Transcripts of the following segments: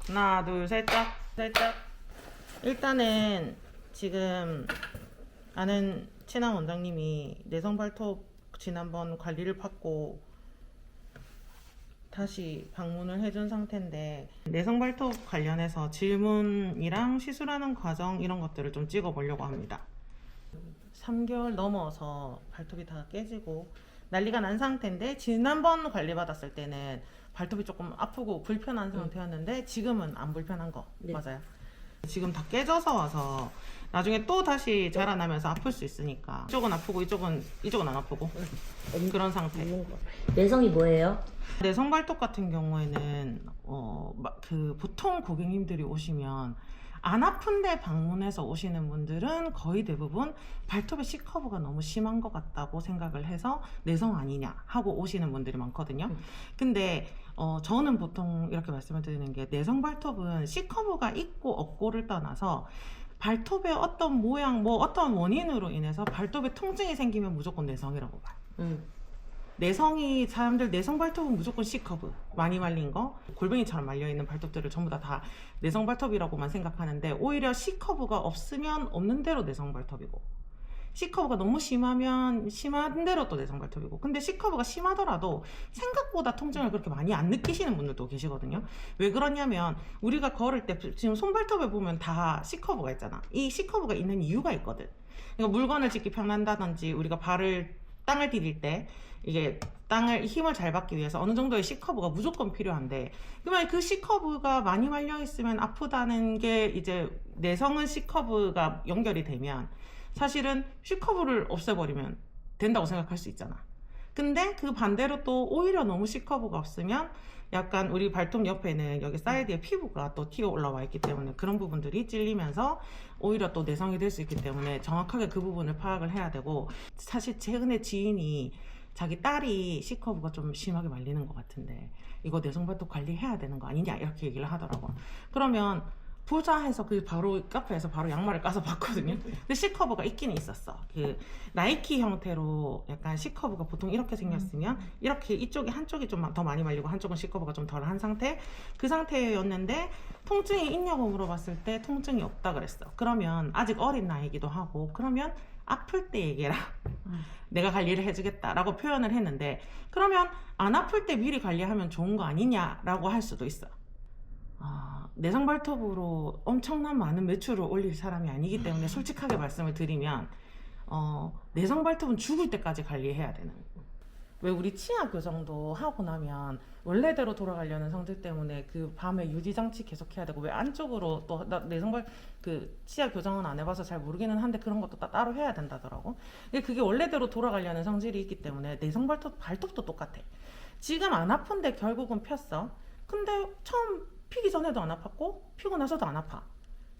하나, 둘, 살짝, 살짝. 일단은 지금 아는 친한 원장님이 내성 발톱 지난번 관리를 받고 다시 방문을 해준 상태인데, 내성 발톱 관련해서 질문이랑 시술하는 과정 이런 것들을 좀 찍어보려고 합니다. 3개월 넘어서 발톱이 다 깨지고 난리가 난 상태인데, 지난번 관리받았을 때는 발톱이 조금 아프고 불편한 상태였는데 지금은 안 불편한 거. 네. 맞아요. 지금 다 깨져서 와서 나중에 또 다시 자라나면서 아플 수 있으니까 이쪽은 아프고 이쪽은 안 아프고 그런 상태. 내성이 뭐예요? 내성 발톱 같은 경우에는 보통 고객님들이 오시면 안 아픈데 방문해서 오시는 분들은 거의 대부분 발톱의 C커브가 너무 심한 것 같다고 생각을 해서 내성 아니냐 하고 오시는 분들이 많거든요. 근데 저는 보통 이렇게 말씀을 드리는 게, 내성 발톱은 C커브가 있고 없고를 떠나서 발톱의 어떤 모양, 어떤 원인으로 인해서 발톱에 통증이 생기면 무조건 내성이라고 봐요. 내성이, 사람들 내성 발톱은 무조건 C커브, 많이 말린 거, 골뱅이처럼 말려있는 발톱들을 전부 다 내성 발톱이라고만 생각하는데, 오히려 C커브가 없으면 없는 대로 내성 발톱이고, C커브가 너무 심하면 심한 대로 또 내성 발톱이고, 근데 C커브가 심하더라도 생각보다 통증을 그렇게 많이 안 느끼시는 분들도 계시거든요. 왜 그러냐면, 우리가 걸을 때 지금 손발톱에 보면 다 C커브가 있잖아. 이 C커브가 있는 이유가 있거든. 그러니까 물건을 짚기 편한다든지, 우리가 땅을 디딜 때 이게 땅을 힘을 잘 받기 위해서 어느 정도의 C커브가 무조건 필요한데, 그러면 그 C커브가 많이 말려 있으면 아프다는 게, 이제 내성은 C커브가 연결이 되면 사실은 C커브를 없애버리면 된다고 생각할 수 있잖아. 근데 그 반대로 또 오히려 너무 C커브가 없으면 약간 우리 발톱 옆에는 여기 사이드에 피부가 또 튀어 올라와 있기 때문에 그런 부분들이 찔리면서 오히려 또 내성이 될 수 있기 때문에 정확하게 그 부분을 파악을 해야 되고, 사실 최근에 지인이 자기 딸이 C커브가 좀 심하게 말리는 것 같은데 이거 내성 발톱 관리해야 되는 거 아니냐 이렇게 얘기를 하더라고. 그러면 보자 해서 그 바로 카페에서 바로 양말을 까서 봤거든요. 근데 C커브가 있기는 있었어. 그 나이키 형태로 약간 C커브가 보통 이렇게 생겼으면 이렇게 이쪽이 한쪽이 좀 더 많이 말리고 한쪽은 C커브가 좀 덜한 상태, 그 상태였는데 통증이 있냐고 물어봤을 때 통증이 없다 그랬어. 그러면 아직 어린 나이기도 하고, 그러면 아플 때 얘기해라. 내가 관리를 해주겠다라고 표현을 했는데, 그러면 안 아플 때 미리 관리하면 좋은 거 아니냐라고 할 수도 있어. 내성 발톱으로 엄청난 많은 매출을 올릴 사람이 아니기 때문에 솔직하게 말씀을 드리면, 내성 발톱은 죽을 때까지 관리해야 되는. 왜 우리 치아 교정도 하고 나면 원래대로 돌아가려는 성질 때문에 그 밤에 유지장치 계속 해야 되고, 왜 안쪽으로 또 내성발 그 치아 교정은 안 해봐서 잘 모르기는 한데 그런 것도 따로 해야 된다더라고. 근데 그게 원래대로 돌아가려는 성질이 있기 때문에 내성 발톱도 똑같아. 지금 안 아픈데 결국은 폈어. 근데 처음 피기 전에도 안 아팠고 피고 나서도 안 아파.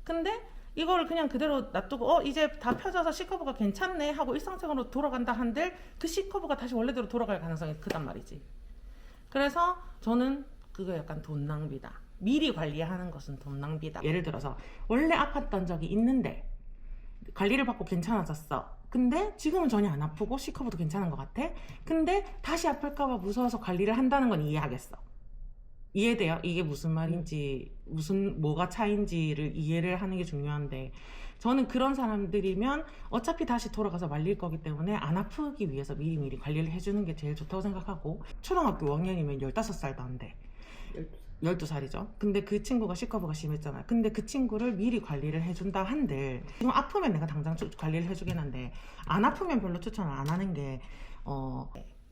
근데 이거를 그냥 그대로 놔두고 이제 다 펴져서 C커브가 괜찮네 하고 일상생활로 돌아간다 한들 그 C커브가 다시 원래대로 돌아갈 가능성이 크단 말이지. 그래서 저는 그거 약간 돈 낭비다. 미리 관리하는 것은 돈 낭비다. 예를 들어서 원래 아팠던 적이 있는데 관리를 받고 괜찮아졌어. 근데 지금은 전혀 안 아프고 C커브도 괜찮은 것 같아. 근데 다시 아플까봐 무서워서 관리를 한다는 건 이해하겠어. 이해돼요? 이게 무슨 말인지, 뭐가 차인지를 이해를 하는 게 중요한데, 저는 그런 사람들이면 어차피 다시 돌아가서 말릴 거기 때문에 안 아프기 위해서 미리미리 관리를 해주는 게 제일 좋다고 생각하고, 초등학교 5학년이면 15살도 안 돼. 12살이죠. 근데 그 친구가 C커브가 심했잖아요. 근데 그 친구를 미리 관리를 해준다 한들, 지금 아프면 내가 당장 관리를 해주긴 한데, 안 아프면 별로 추천을 안 하는 게,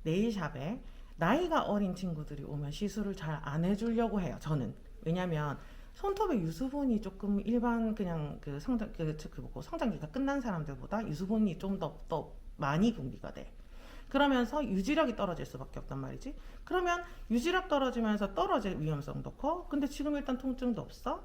네일샵에 나이가 어린 친구들이 오면 시술을 잘 안 해주려고 해요, 저는. 왜냐면 손톱의 유수분이 조금 일반 그냥 성장기가 끝난 사람들보다 유수분이 좀 더 많이 분비가 돼. 그러면서 유지력이 떨어질 수밖에 없단 말이지. 그러면 유지력 떨어지면서 떨어질 위험성도 커. 근데 지금 일단 통증도 없어.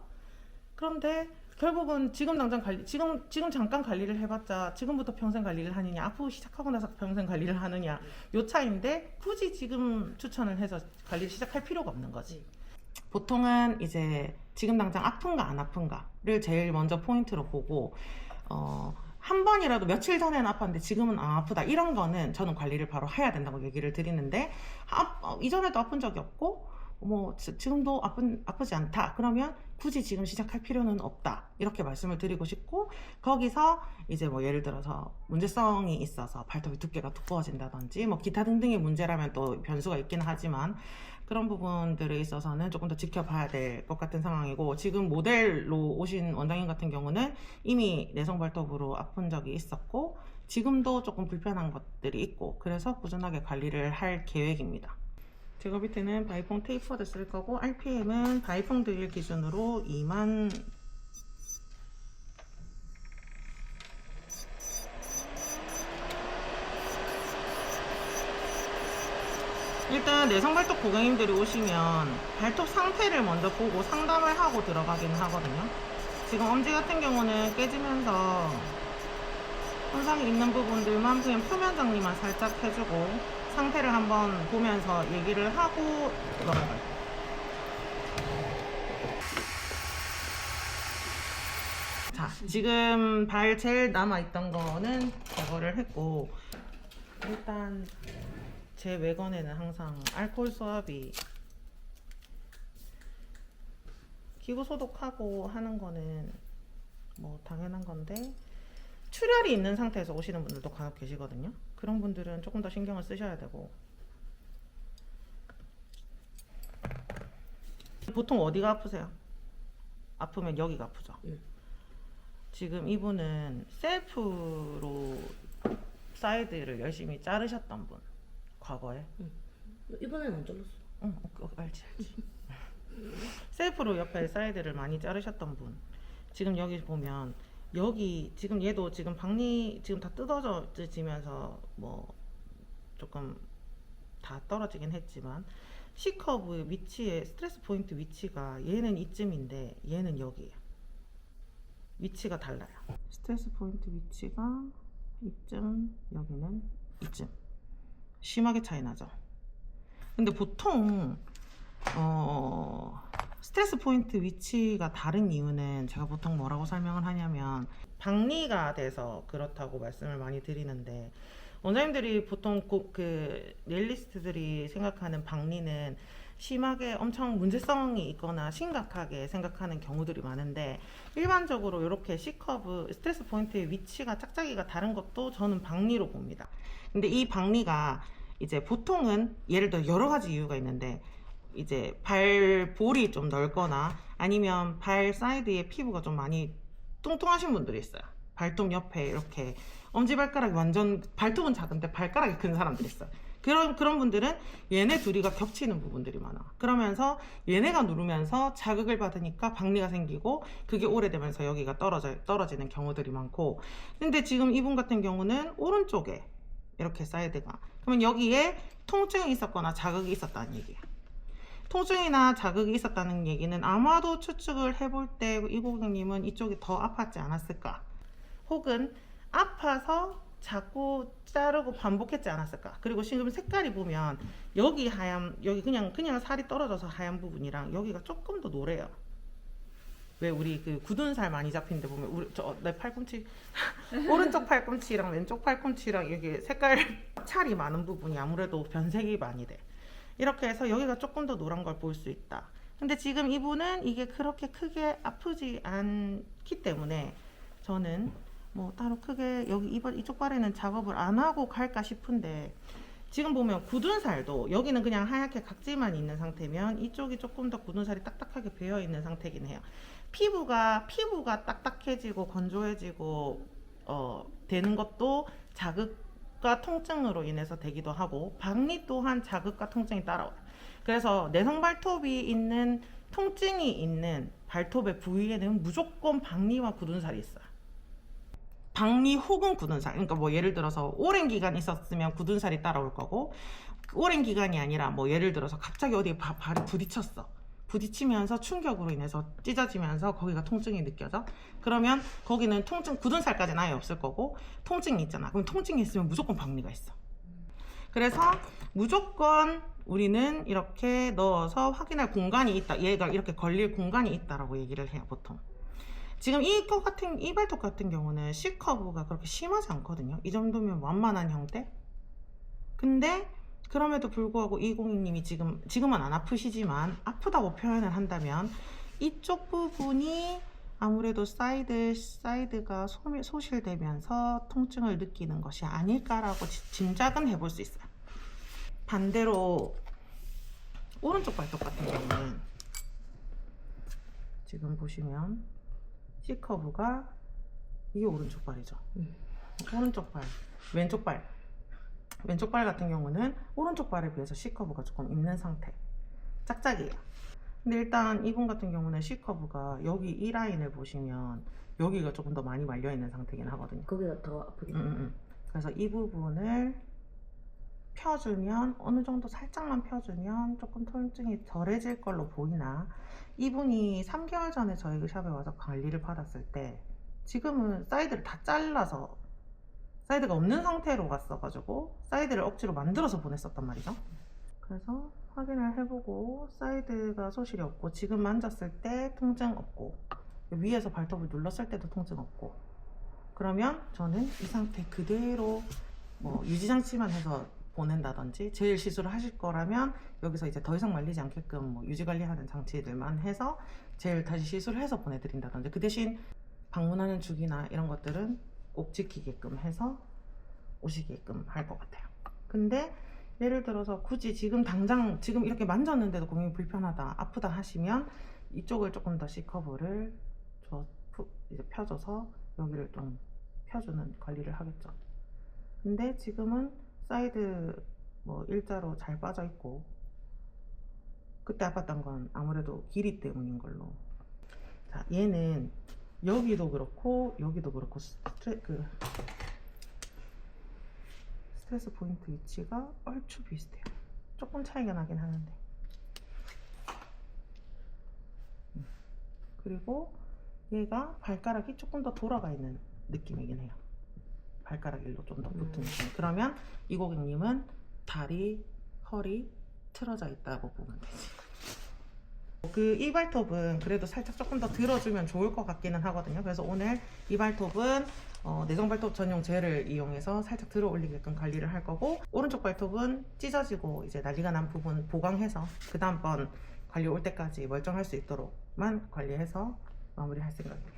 그런데 결국은 지금 당장 지금 잠깐 관리를 해봤자 지금부터 평생 관리를 하느냐, 아프고 시작하고 나서 평생 관리를 하느냐, 요 차이인데 굳이 지금 추천을 해서 관리를 시작할 필요가 없는 거지. 보통은 이제 지금 당장 아픈가 안 아픈가를 제일 먼저 포인트로 보고, 한 번이라도 며칠 전에는 아팠는데 지금은 안 아프다, 이런 거는 저는 관리를 바로 해야 된다고 얘기를 드리는데, 이전에도 아픈 적이 없고 지금도 아프지 않다. 그러면 굳이 지금 시작할 필요는 없다. 이렇게 말씀을 드리고 싶고, 거기서 이제 뭐 예를 들어서 문제성이 있어서 발톱의 두께가 두꺼워진다든지 뭐 기타 등등의 문제라면 또 변수가 있긴 하지만, 그런 부분들에 있어서는 조금 더 지켜봐야 될 것 같은 상황이고, 지금 모델로 오신 원장님 같은 경우는 이미 내성 발톱으로 아픈 적이 있었고 지금도 조금 불편한 것들이 있고, 그래서 꾸준하게 관리를 할 계획입니다. 제가 밑에는 바이퐁 테이퍼드 쓸 거고, RPM은 바이퐁 드릴 기준으로 2만 일단 내성 발톱 고객님들이 오시면 발톱 상태를 먼저 보고 상담을 하고 들어가긴 하거든요. 지금 엄지 같은 경우는 깨지면서 손상이 있는 부분들만 그냥 표면 정리만 살짝 해주고 상태를 한번 보면서 얘기를 하고 넘어가요. 자, 지금 발 제일 남아있던 거는 제거를 했고, 일단 제 외건에는 항상 알코올 수압이, 기구 소독하고 하는 거는 뭐 당연한 건데, 출혈이 있는 상태에서 오시는 분들도 간혹 계시거든요. 그런 분들은 조금 더 신경을 쓰셔야 되고. 보통 어디가 아프세요? 아프면 여기가 아프죠. 지금 이분은 셀프로 사이드를 열심히 자르셨던 분, 과거에. 이번에는 안 잘랐어. 응, 알지. 셀프로 옆에 사이드를 많이 자르셨던 분. 지금 여기 보면 여기 지금 얘도 지금 박리 지금 다 뜯어지면서 뭐 조금 다 떨어지긴 했지만, C커브 위치에 스트레스 포인트 위치가 얘는 이쯤인데 얘는 여기에요. 위치가 달라요. 스트레스 포인트 위치가 이쯤, 여기는 이쯤. 심하게 차이 나죠. 근데 보통 스트레스 포인트 위치가 다른 이유는 제가 보통 뭐라고 설명을 하냐면, 박리가 돼서 그렇다고 말씀을 많이 드리는데, 원장님들이 보통 그 네일리스트들이 생각하는 박리는 심하게 엄청 문제성이 있거나 심각하게 생각하는 경우들이 많은데, 일반적으로 이렇게 C커브 스트레스 포인트의 위치가 짝짝이가 다른 것도 저는 박리로 봅니다. 근데 이 박리가 이제 보통은 예를 들어 여러 가지 이유가 있는데, 이제 발볼이 좀 넓거나 아니면 발 사이드에 피부가 좀 많이 뚱뚱하신 분들이 있어요. 발톱 옆에 이렇게 엄지발가락이 완전, 발톱은 작은데 발가락이 큰 사람들이 있어요. 그런 분들은 얘네 둘이가 겹치는 부분들이 많아. 그러면서 얘네가 누르면서 자극을 받으니까 박리가 생기고, 그게 오래되면서 여기가 떨어지는 경우들이 많고. 근데 지금 이분 같은 경우는 오른쪽에 이렇게 사이드가, 그러면 여기에 통증이 있었거나 자극이 있었다는 얘기예요. 통증이나 자극이 있었다는 얘기는 아마도 추측을 해볼 때 이 고객님은 이쪽이 더 아팠지 않았을까, 혹은 아파서 자꾸 자르고 반복했지 않았을까. 그리고 지금 색깔이 보면 여기 하얀, 여기 그냥 살이 떨어져서 하얀 부분이랑 여기가 조금 더 노래요. 왜 우리 그 굳은 살 많이 잡힌 데 보면, 우리 내 팔꿈치 오른쪽 팔꿈치랑 왼쪽 팔꿈치랑 여기 색깔 찰이 많은 부분이 아무래도 변색이 많이 돼. 이렇게 해서 여기가 조금 더 노란 걸 볼 수 있다. 근데 지금 이분은 이게 그렇게 크게 아프지 않기 때문에 저는 뭐 따로 크게 여기 이쪽 발에는 작업을 안 하고 갈까 싶은데, 지금 보면 굳은 살도 여기는 그냥 하얗게 각질만 있는 상태면 이쪽이 조금 더 굳은 살이 딱딱하게 배어 있는 상태긴 해요. 피부가 딱딱해지고 건조해지고 되는 것도 자극과 통증으로 인해서 되기도 하고, 박리 또한 자극과 통증이 따라와요. 그래서 내성 발톱이 있는, 통증이 있는 발톱의 부위에는 무조건 박리와 굳은 살이 있어요. 박리 혹은 굳은 살. 그러니까 뭐 예를 들어서 오랜 기간 있었으면 굳은 살이 따라올 거고, 오랜 기간이 아니라 뭐 예를 들어서 갑자기 어디에 발이 부딪혔어. 부딪히면서 충격으로 인해서 찢어지면서 거기가 통증이 느껴져. 그러면 거기는 굳은 살까지는 아예 없을 거고, 통증이 있잖아. 그럼 통증이 있으면 무조건 박리가 있어. 그래서 무조건 우리는 이렇게 넣어서 확인할 공간이 있다. 얘가 이렇게 걸릴 공간이 있다라고 얘기를 해요, 보통. 지금 이 발톱 같은 경우는 C커브가 그렇게 심하지 않거든요. 이 정도면 완만한 형태. 근데 그럼에도 불구하고 이 고객님이 지금은 안 아프시지만 아프다고 표현을 한다면 이쪽 부분이 아무래도 사이드가 소실되면서 통증을 느끼는 것이 아닐까라고 짐작은 해볼 수 있어요. 반대로 오른쪽 발톱 같은 경우는 지금 보시면 C커브가 이게 오른쪽 발이죠. 오른쪽 발, 왼쪽 발 같은 경우는 오른쪽 발에 비해서 C커브가 조금 있는 상태. 짝짝이에요. 근데 일단 이분 같은 경우는 C커브가 여기 이 라인을 보시면 여기가 조금 더 많이 말려있는 상태긴 하거든요. 거기가 더 아프긴 해. 그래서 이 부분을 펴주면 어느 정도 살짝만 펴주면 조금 통증이 덜해질 걸로 보이나, 이분이 3개월 전에 저희 그 샵에 와서 관리를 받았을 때 지금은 사이드를 다 잘라서 사이드가 없는 상태로 갔어가지고 사이드를 억지로 만들어서 보냈었단 말이죠. 그래서 확인을 해보고 사이드가 소실이 없고 지금 만졌을 때 통증 없고 위에서 발톱을 눌렀을 때도 통증 없고, 그러면 저는 이 상태 그대로 뭐 유지장치만 해서 보낸다든지, 제일 시술을 하실 거라면 여기서 이제 더 이상 말리지 않게끔 뭐 유지관리하는 장치들만 해서 제일 다시 시술을 해서 보내드린다든지, 그 대신 방문하는 주기나 이런 것들은 꼭 지키게끔 해서 오시게끔 할 것 같아요. 근데 예를 들어서 굳이 지금 당장 지금 이렇게 만졌는데도 고객이 불편하다, 아프다 하시면 이쪽을 조금 더 C커브를 이제 펴줘서 여기를 좀 펴주는 관리를 하겠죠. 근데 지금은 사이드 뭐 일자로 잘 빠져 있고, 그때 아팠던 건 아무래도 길이 때문인 걸로. 자, 얘는 여기도 그렇고 여기도 그렇고 스트레스 포인트 위치가 얼추 비슷해요. 조금 차이가 나긴 하는데. 그리고 얘가 발가락이 조금 더 돌아가 있는 느낌이긴 해요. 발가락 일로 좀 더 붙은 느낌. 그러면 이 고객님은 다리, 허리 틀어져 있다고 보면 되지. 이 발톱은 그래도 살짝 조금 더 들어주면 좋을 것 같기는 하거든요. 그래서 오늘 이 발톱은 내성 발톱 전용 젤을 이용해서 살짝 들어 올리게끔 관리를 할 거고, 오른쪽 발톱은 찢어지고 이제 난리가 난 부분 보강해서 그 다음번 관리 올 때까지 멀쩡할 수 있도록만 관리해서 마무리할 생각입니다.